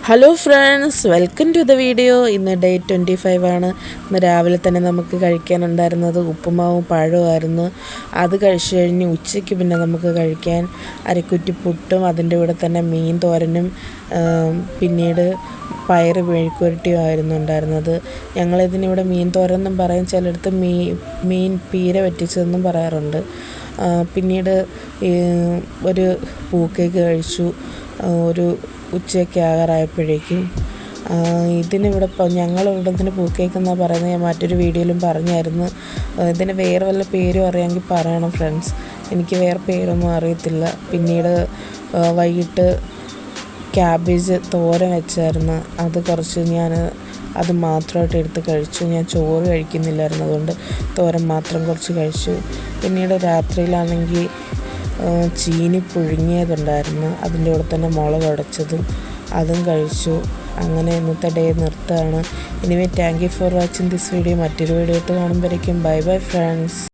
Hello friends, welcome to the video. ഇന്ന് day 25 ആണ്. ഇന്ന് രാവിലെ തന്നെ നമുക്ക് കഴിക്കാനുണ്ടായിരുന്നത് ഉപ്പുമാവും പഴവുമായിരുന്നു. അത് കഴിച്ചു കഴിഞ്ഞ് ഉച്ചയ്ക്ക് പിന്നെ നമുക്ക് കഴിക്കാൻ അരക്കുറ്റി പുട്ടും അതിൻ്റെ കൂടെ തന്നെ മീൻ തോരനും പിന്നീട് പയറ് മെഴുക്കുവരട്ടിയും ആയിരുന്നു ഉണ്ടായിരുന്നത്. ഞങ്ങളിതിനിവിടെ മീൻ തോരനെന്നും പറയും, ചിലയിടത്ത് മീൻ പീര വറ്റിച്ചതെന്നും പറയാറുണ്ട്. പിന്നീട് ഒരു പൂക്കേക്ക് കഴിച്ചു. ഒരു ഉച്ചയൊക്കെ ആകാറായപ്പോഴേക്കും ഇതിനിവിടെ ഞങ്ങളിവിടെ ഇതിന് പൂക്കേക്ക് എന്നാണ് പറയുന്നത്. ഞാൻ മറ്റൊരു വീഡിയോയിലും പറഞ്ഞായിരുന്നു. ഇതിന് വേറെ വല്ല പേരും അറിയാമെങ്കിൽ പറയണം ഫ്രണ്ട്സ്, എനിക്ക് വേറെ പേരൊന്നും അറിയത്തില്ല. പിന്നീട് വൈകിട്ട് ക്യാബേജ് തോരൻ വെച്ചായിരുന്നു. അത് കുറച്ച് അത് മാത്രമായിട്ട് എടുത്ത് കഴിച്ചു. ഞാൻ ചോറ് കഴിക്കുന്നില്ലായിരുന്നു, അതുകൊണ്ട് തോരൻ മാത്രം കുറച്ച് കഴിച്ചു. പിന്നീട് രാത്രിയിലാണെങ്കിൽ ചീനി പുഴുങ്ങിയതുണ്ടായിരുന്നു, അതിൻ്റെ കൂടെ തന്നെ മുളക് ഉടച്ചതും അതും കഴിച്ചു. അങ്ങനെ ഇന്നത്തെ ഡേ നിർത്തുകയാണ്. Anyway thank you for watching this video. മറ്റൊരു വീഡിയോ ആയിട്ട് കാണുമ്പോഴേക്കും ബൈ ബൈ ഫ്രണ്ട്സ്.